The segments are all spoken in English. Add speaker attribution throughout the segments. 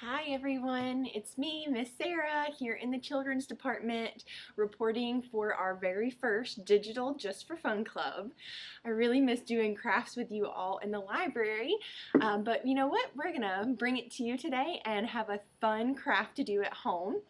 Speaker 1: Hi everyone, it's me, Miss Sarah, here in the Children's Department, reporting for our very first Digital Just for Fun Club. I really miss doing crafts with you all in the library, but you know what? We're gonna bring it to you today and have a fun craft to do at home.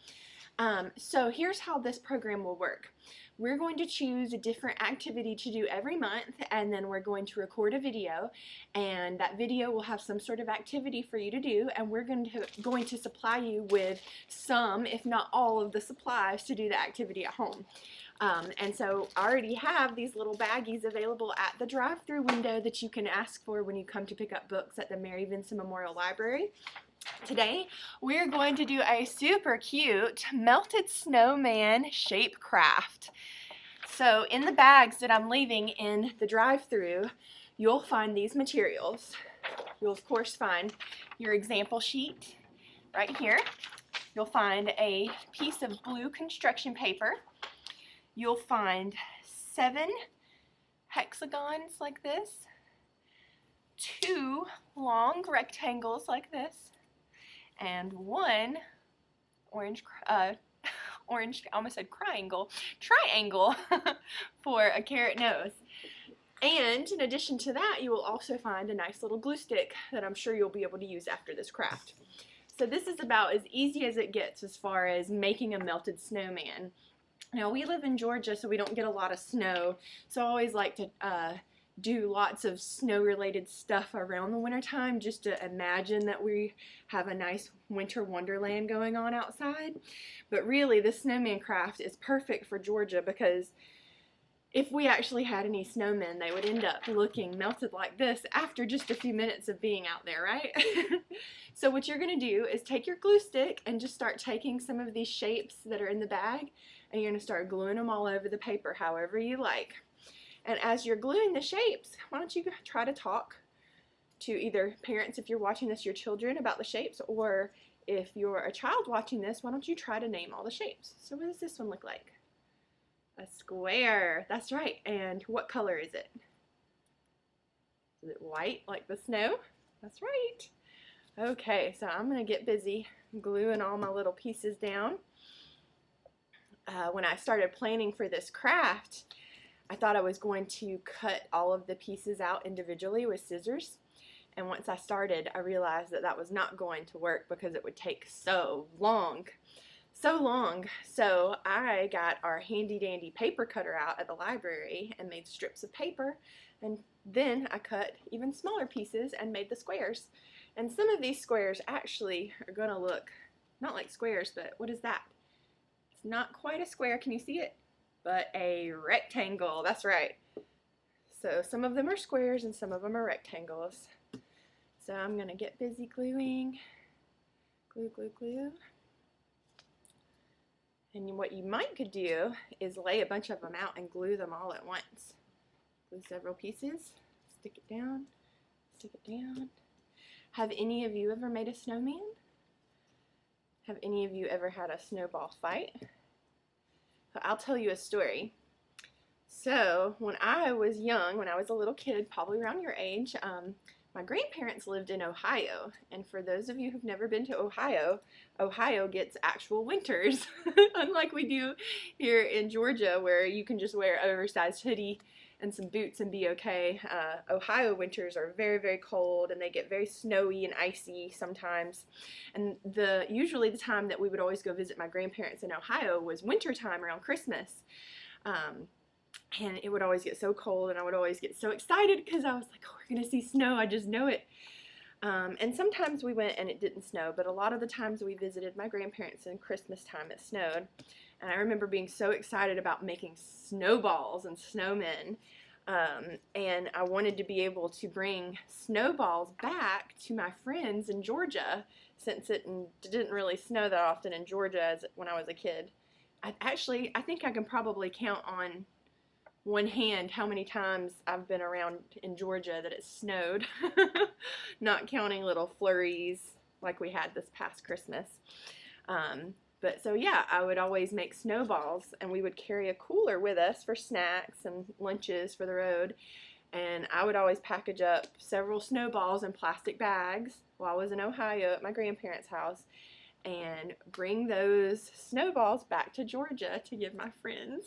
Speaker 1: So here's how this program will work. We're going to choose a different activity to do every month, and then we're going to record a video, and that video will have some sort of activity for you to do, and we're going to supply you with some, if not all, of the supplies to do the activity at home. And so I already have these little baggies available at the drive-thru window that you can ask for when you come to pick up books at the Mary Vincent Memorial Library. Today we're going to do a super cute melted snowman shape craft. So in the bags that I'm leaving in the drive-thru, you'll find these materials. You'll of course find your example sheet right here. You'll find a piece of blue construction paper. You'll find 7 hexagons like this, 2 long rectangles like this, and 1 orange, I almost said triangle for a carrot nose. And in addition to that, you will also find a nice little glue stick that I'm sure you'll be able to use after this craft. So this is about as easy as it gets as far as making a melted snowman. Now we live in Georgia, so we don't get a lot of snow, so I always like to do lots of snow-related stuff around the wintertime just to imagine that we have a nice winter wonderland going on outside. But really, the snowman craft is perfect for Georgia because if we actually had any snowmen, they would end up looking melted like this after just a few minutes of being out there, right? So what you're going to do is take your glue stick and just start taking some of these shapes that are in the bag, and you're going to start gluing them all over the paper however you like. And as you're gluing the shapes, why don't you try to talk to either parents, if you're watching this, your children, about the shapes, or if you're a child watching this, why don't you try to name all the shapes? So what does this one look like? A square. That's right. And what color is it? Is it white like the snow? That's right. Okay, so I'm going to get busy gluing all my little pieces down. When I started planning for this craft, I thought I was going to cut all of the pieces out individually with scissors, and once I started I realized that that was not going to work because it would take so long. So I got our handy dandy paper cutter out at the library and made strips of paper, and then I cut even smaller pieces and made the squares. And some of these squares actually are going to look not like squares, but what is that? It's not quite a square, can you see it? But a rectangle, that's right. So some of them are squares and some of them are rectangles. So I'm going to get busy gluing. Glue, glue, glue. And what you could do is lay a bunch of them out and glue them all at once. Glue several pieces, stick it down, stick it down. Have any of you ever made a snowman? Have any of you ever had a snowball fight? I'll tell you a story. So when I was young, when I was a little kid, probably around your age, my grandparents lived in Ohio. And for those of you who've never been to Ohio, Ohio gets actual winters, unlike we do here in Georgia, where you can just wear an oversized hoodie and some boots and be okay. Ohio winters are very, very cold, and they get very snowy and icy sometimes. And usually the time that we would always go visit my grandparents in Ohio was winter time around Christmas. And it would always get so cold, and I would always get so excited because I was like, oh, we're going to see snow, I just know it. And sometimes we went and it didn't snow, but a lot of the times we visited my grandparents in Christmas time it snowed. And I remember being so excited about making snowballs and snowmen. And I wanted to be able to bring snowballs back to my friends in Georgia, since it didn't really snow that often in Georgia when I was a kid. I think I can probably count on one hand how many times I've been around in Georgia that it snowed, not counting little flurries like we had this past Christmas. But so yeah, I would always make snowballs, and we would carry a cooler with us for snacks and lunches for the road. And I would always package up several snowballs in plastic bags while I was in Ohio at my grandparents' house and bring those snowballs back to Georgia to give my friends.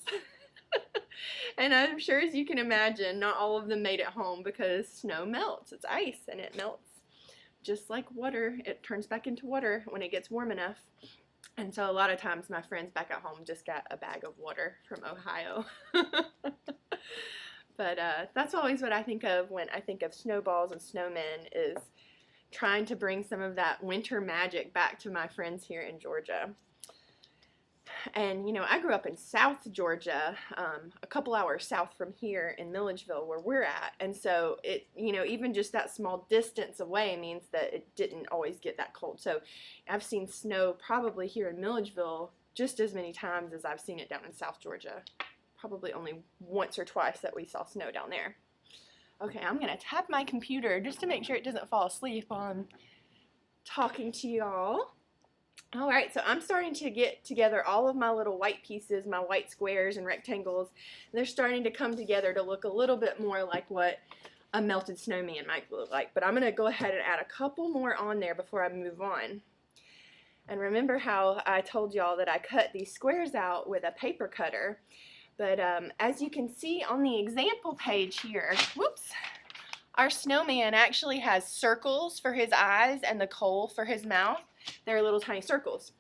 Speaker 1: And I'm sure, as you can imagine, not all of them made it home because snow melts. It's ice, and it melts just like water. It turns back into water when it gets warm enough. And so a lot of times my friends back at home just got a bag of water from Ohio. But that's always what I think of when I think of snowballs and snowmen, is trying to bring some of that winter magic back to my friends here in Georgia. And, you know, I grew up in South Georgia, a couple hours south from here in Milledgeville, where we're at. And so it, you know, even just that small distance away means that it didn't always get that cold. So I've seen snow probably here in Milledgeville just as many times as I've seen it down in South Georgia. Probably only once or twice that we saw snow down there. Okay, I'm going to tap my computer just to make sure it doesn't fall asleep while I'm talking to y'all. Alright, so I'm starting to get together all of my little white pieces, my white squares and rectangles. And they're starting to come together to look a little bit more like what a melted snowman might look like. But I'm going to go ahead and add a couple more on there before I move on. And remember how I told y'all that I cut these squares out with a paper cutter. But as you can see on the example page here, whoops, our snowman actually has circles for his eyes and the coal for his mouth. They're little tiny circles.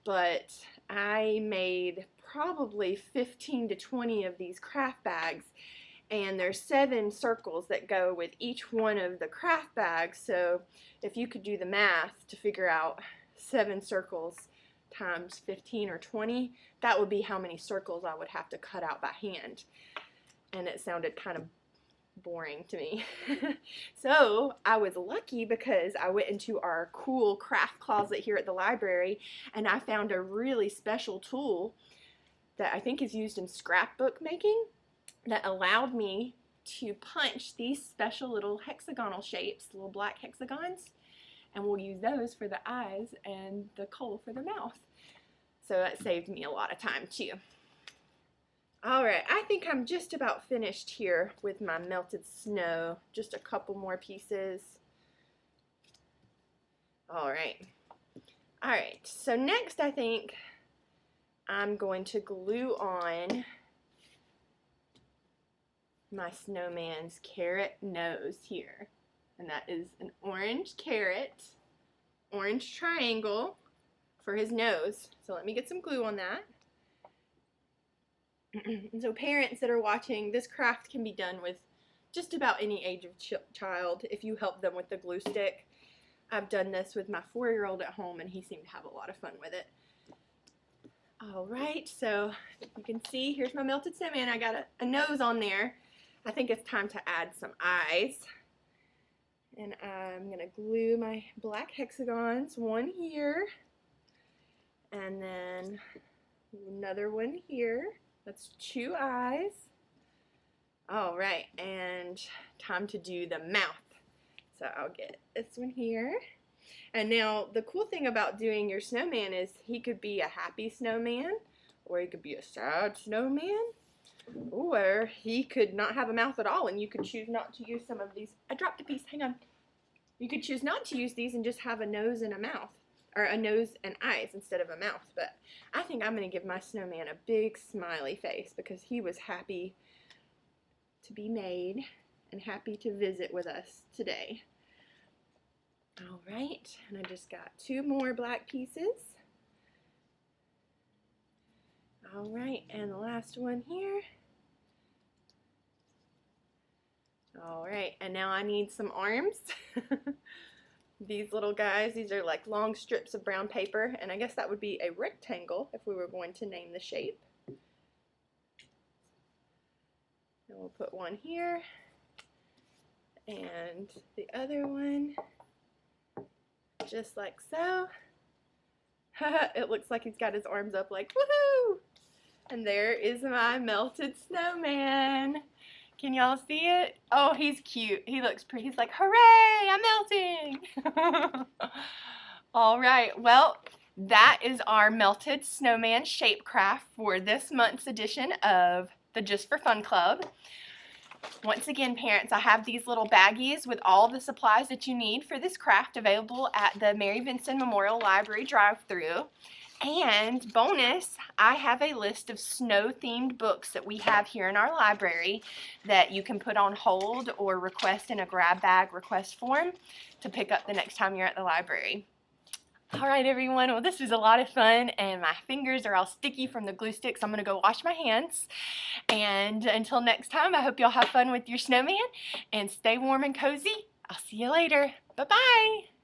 Speaker 1: But I made probably 15 to 20 of these craft bags, and there's 7 circles that go with each one of the craft bags. So if you could do the math to figure out 7 circles times 15 or 20, that would be how many circles I would have to cut out by hand. And it sounded kind of boring to me. So I was lucky because I went into our cool craft closet here at the library and I found a really special tool that I think is used in scrapbook making that allowed me to punch these special little hexagonal shapes, little black hexagons, and we'll use those for the eyes and the coal for the mouth. So that saved me a lot of time too. Alright, I think I'm just about finished here with my melted snow. Just a couple more pieces. Alright. Alright, so next I think I'm going to glue on my snowman's carrot nose here. And that is an orange carrot, orange triangle for his nose. So let me get some glue on that. And so parents that are watching, this craft can be done with just about any age of child if you help them with the glue stick. I've done this with my 4-year-old at home and he seemed to have a lot of fun with it. Alright, so you can see here's my melted snowman. I got a nose on there. I think it's time to add some eyes. And I'm going to glue my black hexagons, one here and then another one here. That's 2 eyes. Alright, and time to do the mouth. So I'll get this one here. And now the cool thing about doing your snowman is he could be a happy snowman, or he could be a sad snowman, or he could not have a mouth at all and you could choose not to use some of these. I dropped a piece, hang on. You could choose not to use these and just have a nose and a mouth. Or a nose and eyes instead of a mouth. But I think I'm going to give my snowman a big smiley face because he was happy to be made and happy to visit with us today. Alright, and I just got 2 more black pieces. Alright, and the last one here. Alright, and now I need some arms. These little guys, these are like long strips of brown paper, and I guess that would be a rectangle if we were going to name the shape. And we'll put one here, and the other one, just like so. It looks like he's got his arms up like, woohoo! And there is my melted snowman. Can y'all see it? Oh, he's cute. He looks pretty. He's like, hooray, I'm melting. All right, well, that is our melted snowman shape craft for this month's edition of the Just for Fun Club. Once again, parents, I have these little baggies with all the supplies that you need for this craft available at the Mary Vincent Memorial Library drive-thru. And bonus, I have a list of snow-themed books that we have here in our library that you can put on hold or request in a grab bag request form to pick up the next time you're at the library. All right, everyone. Well, this was a lot of fun, and my fingers are all sticky from the glue sticks. I'm going to go wash my hands. And until next time, I hope y'all have fun with your snowman and stay warm and cozy. I'll see you later. Bye-bye.